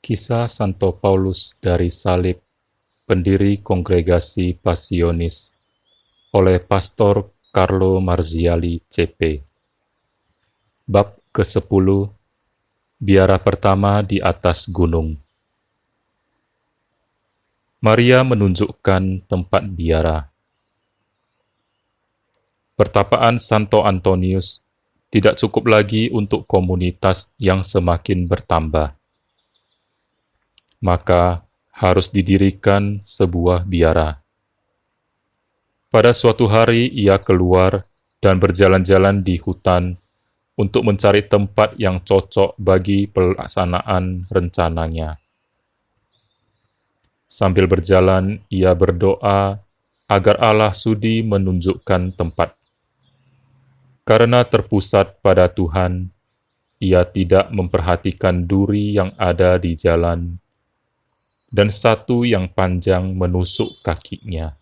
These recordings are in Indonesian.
Kisah Santo Paulus dari Salib, pendiri Kongregasi Pasionis, oleh Pastor Carlo Marziali, CP. Bab ke-10, Biara pertama di atas gunung. Maria menunjukkan tempat biara. Pertapaan Santo Antonius tidak cukup lagi untuk komunitas yang semakin bertambah. Maka harus didirikan sebuah biara. Pada suatu hari ia keluar dan berjalan-jalan di hutan untuk mencari tempat yang cocok bagi pelaksanaan rencananya. Sambil berjalan, ia berdoa agar Allah sudi menunjukkan tempat. Karena terpusat pada Tuhan, ia tidak memperhatikan duri yang ada di jalan dan satu yang panjang menusuk kakinya.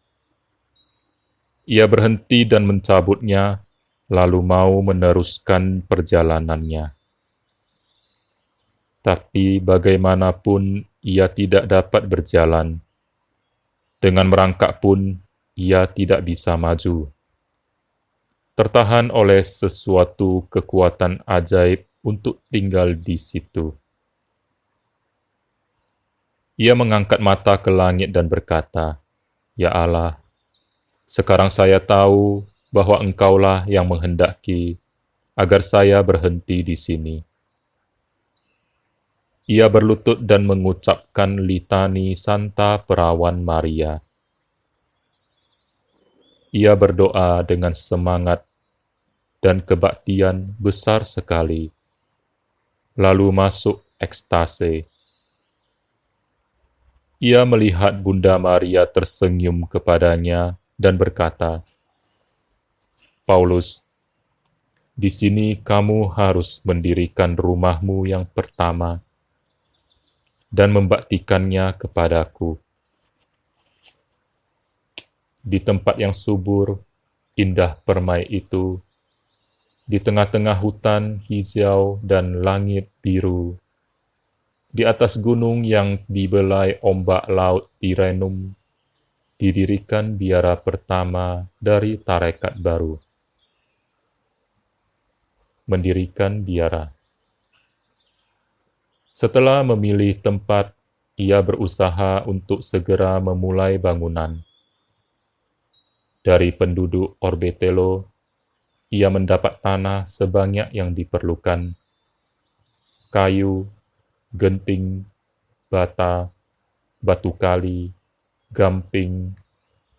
Ia berhenti dan mencabutnya, lalu mau meneruskan perjalanannya. Tapi bagaimanapun ia tidak dapat berjalan. Dengan merangkak pun ia tidak bisa maju. Tertahan oleh sesuatu kekuatan ajaib untuk tinggal di situ. Ia mengangkat mata ke langit dan berkata, "Ya Allah, sekarang saya tahu bahwa Engkaulah yang menghendaki agar saya berhenti di sini." Ia berlutut dan mengucapkan litani Santa Perawan Maria. Ia berdoa dengan semangat dan kebaktian besar sekali, lalu masuk ekstase. Ia melihat Bunda Maria tersenyum kepadanya dan berkata, "Paulus, di sini kamu harus mendirikan rumahmu yang pertama dan membaktikannya kepadaku. Di tempat yang subur, indah permai itu, di tengah-tengah hutan hijau dan langit biru, di atas gunung yang dibelai ombak laut Tirenum, didirikan biara pertama dari tarekat baru." Mendirikan biara. Setelah memilih tempat, ia berusaha untuk segera memulai bangunan. Dari penduduk Orbetello, ia mendapat tanah sebanyak yang diperlukan. Kayu, genting, bata, batu kali, gamping,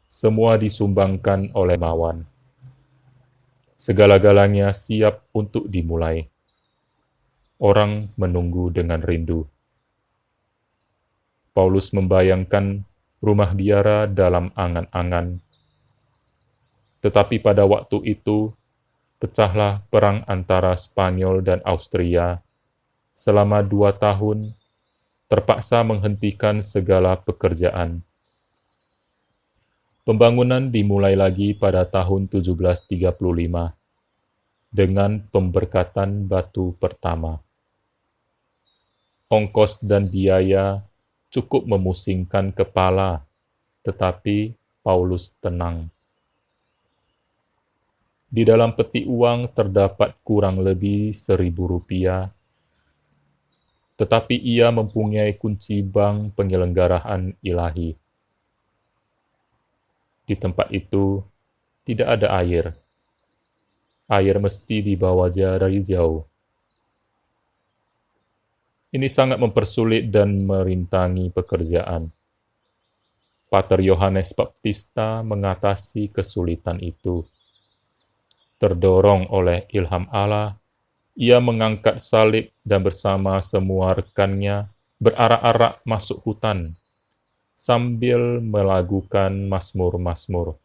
semua disumbangkan oleh Mawan. Segala-galanya siap untuk dimulai. Orang menunggu dengan rindu. Paulus membayangkan rumah biara dalam angan-angan. Tetapi pada waktu itu, pecahlah perang antara Spanyol dan Austria. Selama 2 tahun, terpaksa menghentikan segala pekerjaan. Pembangunan dimulai lagi pada tahun 1735 dengan pemberkatan batu pertama. Ongkos dan biaya cukup memusingkan kepala, tetapi Paulus tenang. Di dalam peti uang terdapat kurang lebih 1.000 rupiah, tetapi ia mempunyai kunci bank penyelenggaraan ilahi. Di tempat itu tidak ada air. Air mesti dibawa dari jauh. Ini sangat mempersulit dan merintangi pekerjaan. Pater Yohanes Baptista mengatasi kesulitan itu. Terdorong oleh ilham Allah, ia mengangkat salib dan bersama semua rekannya berarak-arak masuk hutan, sambil melakukan mazmur-mazmur.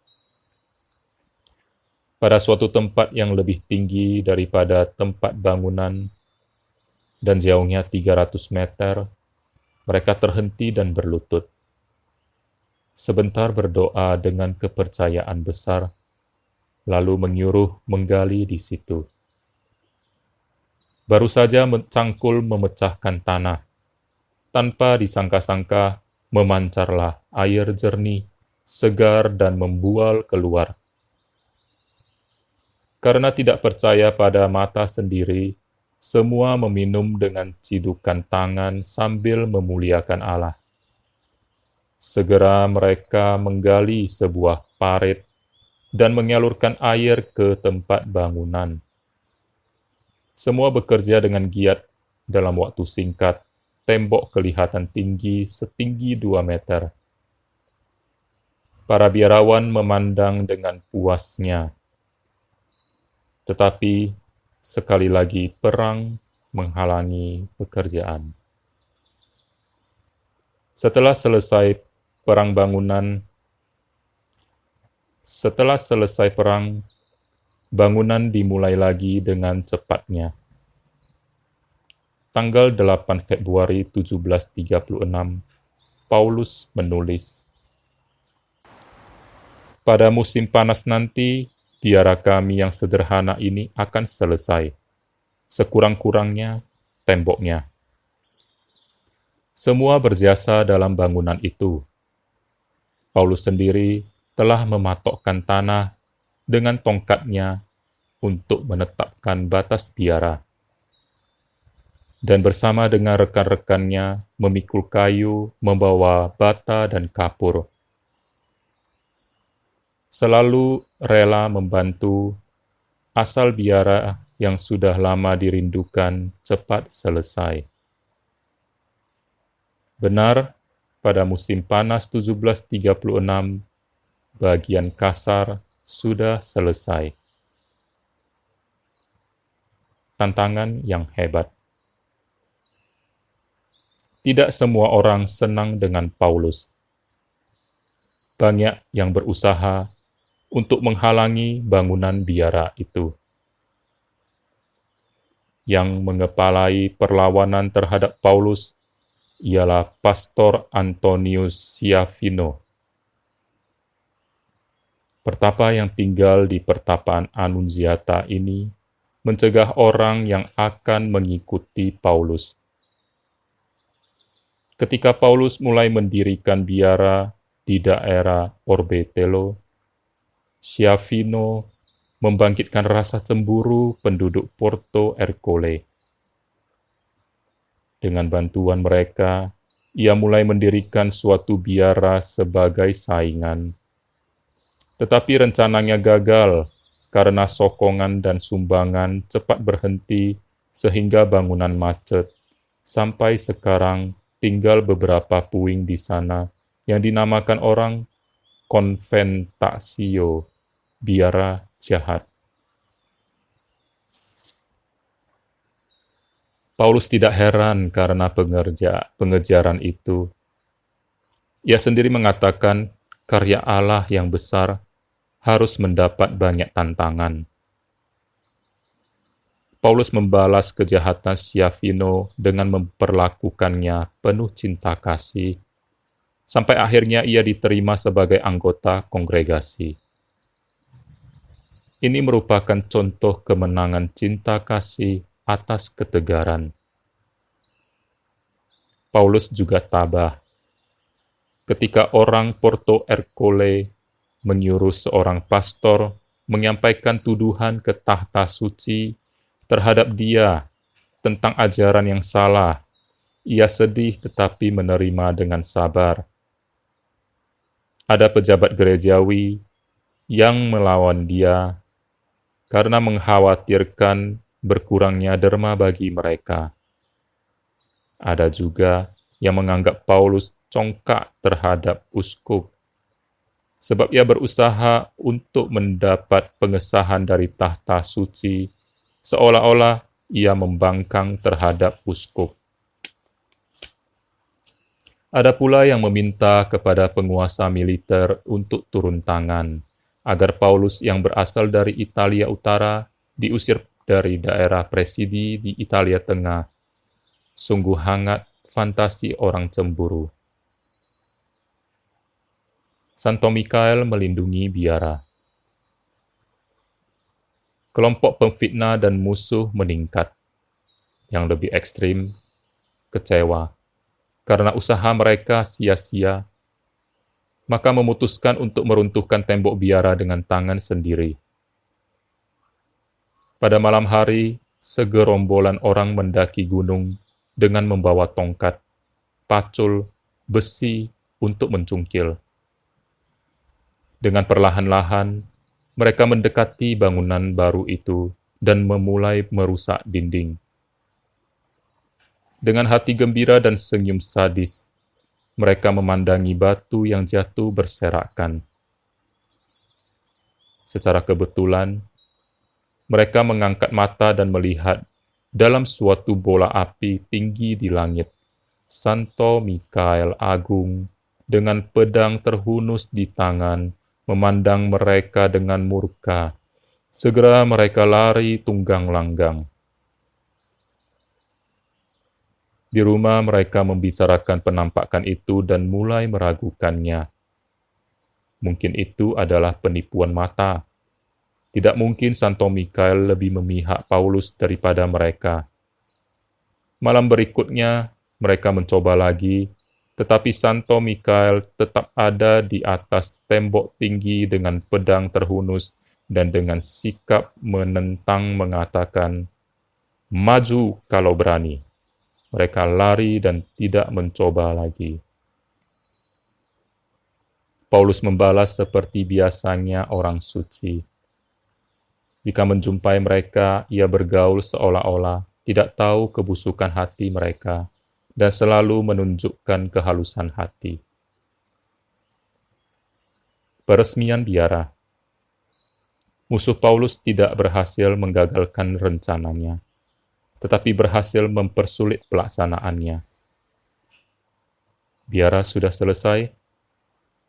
Pada suatu tempat yang lebih tinggi daripada tempat bangunan, dan jauhnya 300 meter, mereka terhenti dan berlutut. Sebentar berdoa dengan kepercayaan besar, lalu menyuruh menggali di situ. Baru saja cangkul memecahkan tanah, tanpa disangka-sangka memancarlah air jernih, segar dan membual keluar. Karena tidak percaya pada mata sendiri, semua meminum dengan cidukan tangan sambil memuliakan Allah. Segera mereka menggali sebuah parit dan menyalurkan air ke tempat bangunan. Semua bekerja dengan giat. Dalam waktu singkat, tembok kelihatan tinggi setinggi 2 meter. Para biarawan memandang dengan puasnya. Tetapi, sekali lagi perang menghalangi pekerjaan. Setelah selesai perang, bangunan dimulai lagi dengan cepatnya. Tanggal 8 Februari 1736, Paulus menulis, "Pada musim panas nanti, biara kami yang sederhana ini akan selesai. Sekurang-kurangnya, temboknya." Semua berjasa dalam bangunan itu. Paulus sendiri telah mematokkan tanah dengan tongkatnya untuk menetapkan batas biara. Dan bersama dengan rekan-rekannya memikul kayu, membawa bata dan kapur. Selalu rela membantu, asal biara yang sudah lama dirindukan cepat selesai. Benar, pada musim panas 1736, bagian kasar sudah selesai. Tantangan yang hebat. Tidak semua orang senang dengan Paulus. Banyak yang berusaha untuk menghalangi bangunan biara itu. Yang mengepalai perlawanan terhadap Paulus ialah Pastor Antonius Siafino. Pertapa yang tinggal di pertapaan Anunziata ini mencegah orang yang akan mengikuti Paulus. Ketika Paulus mulai mendirikan biara di daerah Orbetello, Siafino membangkitkan rasa cemburu penduduk Porto Ercole. Dengan bantuan mereka, ia mulai mendirikan suatu biara sebagai saingan. Tetapi rencananya gagal karena sokongan dan sumbangan cepat berhenti sehingga bangunan macet. Sampai sekarang tinggal beberapa puing di sana yang dinamakan orang Conventasio, biara jahat. Paulus tidak heran karena pengejaran itu. Ia sendiri mengatakan karya Allah yang besar harus mendapat banyak tantangan. Paulus membalas kejahatan Siafino dengan memperlakukannya penuh cinta kasih, sampai akhirnya ia diterima sebagai anggota kongregasi. Ini merupakan contoh kemenangan cinta kasih atas ketegaran. Paulus juga tabah. Ketika orang Porto Ercole menyuruh seorang pastor menyampaikan tuduhan ke tahta suci terhadap dia tentang ajaran yang salah, ia sedih tetapi menerima dengan sabar. Ada pejabat gerejawi yang melawan dia karena mengkhawatirkan berkurangnya derma bagi mereka. Ada juga yang menganggap Paulus congkak terhadap uskup, sebab ia berusaha untuk mendapat pengesahan dari tahta suci, seolah-olah ia membangkang terhadap uskup. Ada pula yang meminta kepada penguasa militer untuk turun tangan, agar Paulus yang berasal dari Italia Utara diusir dari daerah Presidi di Italia Tengah. Sungguh hangat fantasi orang cemburu. Santo Mikael melindungi biara. Kelompok pemfitnah dan musuh meningkat. Yang lebih ekstrim, kecewa. karena usaha mereka sia-sia, maka memutuskan untuk meruntuhkan tembok biara dengan tangan sendiri. Pada malam hari, segerombolan orang mendaki gunung dengan membawa tongkat, pacul, besi untuk mencungkil. Dengan perlahan-lahan, mereka mendekati bangunan baru itu dan memulai merusak dinding. Dengan hati gembira dan senyum sadis, mereka memandangi batu yang jatuh berserakan. Secara kebetulan, mereka mengangkat mata dan melihat dalam suatu bola api tinggi di langit, Santo Mikael Agung dengan pedang terhunus di tangan memandang mereka dengan murka. Segera mereka lari tunggang langgang. Di rumah mereka membicarakan penampakan itu dan mulai meragukannya. Mungkin itu adalah penipuan mata. Tidak mungkin Santo Mikael lebih memihak Paulus daripada mereka. Malam berikutnya, mereka mencoba lagi, tetapi Santo Mikael tetap ada di atas tembok tinggi dengan pedang terhunus dan dengan sikap menentang mengatakan, "Maju kalau berani." Mereka lari dan tidak mencoba lagi. Paulus membalas seperti biasanya orang suci. Jika menjumpai mereka, ia bergaul seolah-olah tidak tahu kebusukan hati mereka dan selalu menunjukkan kehalusan hati. Peresmian biara. Musuh Paulus tidak berhasil menggagalkan rencananya, tetapi berhasil mempersulit pelaksanaannya. Biara sudah selesai,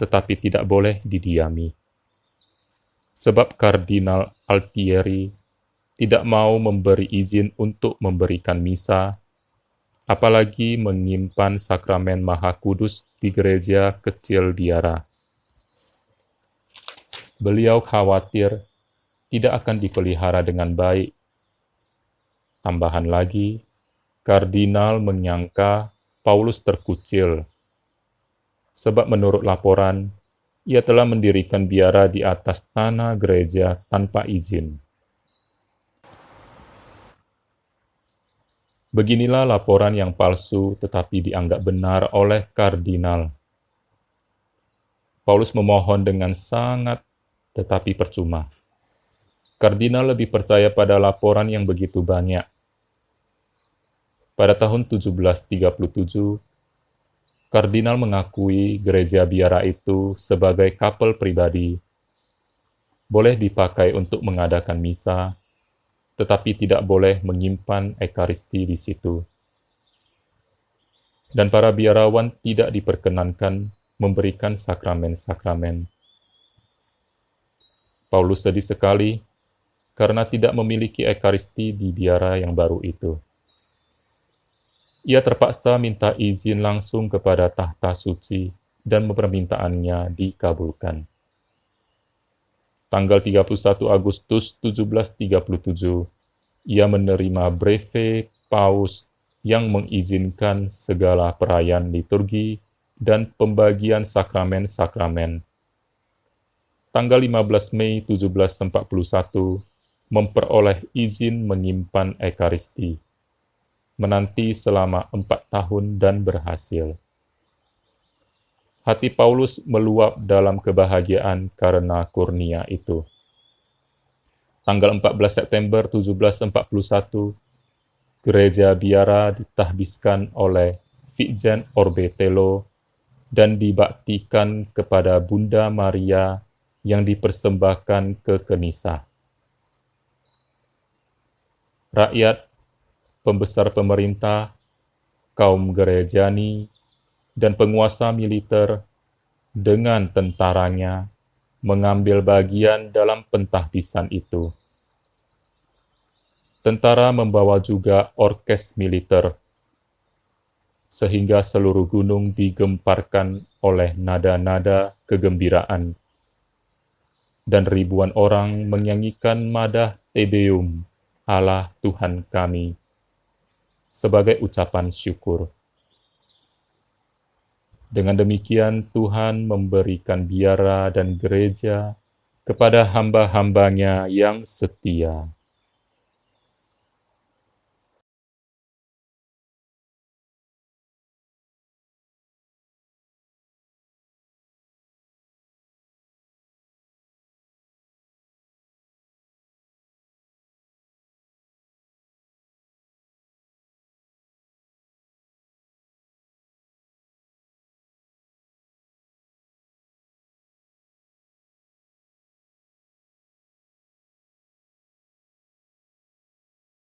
tetapi tidak boleh didiami. Sebab Kardinal Altieri tidak mau memberi izin untuk memberikan misa, apalagi menyimpan sakramen Maha Kudus di gereja kecil biara. Beliau khawatir tidak akan dipelihara dengan baik. Tambahan lagi, Kardinal menyangka Paulus terkucil, sebab menurut laporan, ia telah mendirikan biara di atas tanah gereja tanpa izin. Beginilah laporan yang palsu tetapi dianggap benar oleh kardinal. Paulus memohon dengan sangat, tetapi percuma. Kardinal lebih percaya pada laporan yang begitu banyak. Pada tahun 1737, Kardinal mengakui gereja biara itu sebagai kapel pribadi, boleh dipakai untuk mengadakan misa, tetapi tidak boleh menyimpan ekaristi di situ. Dan para biarawan tidak diperkenankan memberikan sakramen-sakramen. Paulus sedih sekali karena tidak memiliki ekaristi di biara yang baru itu. Ia terpaksa minta izin langsung kepada tahta suci dan permintaannya dikabulkan. Tanggal 31 Agustus 1737, ia menerima breve paus yang mengizinkan segala perayaan liturgi dan pembagian sakramen-sakramen. Tanggal 15 Mei 1741, memperoleh izin menyimpan ekaristi. Menanti selama 4 tahun dan berhasil. Hati Paulus meluap dalam kebahagiaan karena kurnia itu. Tanggal 14 September 1741, gereja biara ditahbiskan oleh Vincent Orbetello dan dibaktikan kepada Bunda Maria yang dipersembahkan ke Kenisa. Rakyat, pembesar pemerintah, kaum gerejani, dan penguasa militer dengan tentaranya mengambil bagian dalam pentahbisan itu. Tentara membawa juga orkes militer, sehingga seluruh gunung digemparkan oleh nada-nada kegembiraan, dan ribuan orang menyanyikan madah Te Deum, Allah Tuhan kami, sebagai ucapan syukur. Dengan demikian Tuhan memberikan biara dan gereja kepada hamba-hambanya yang setia.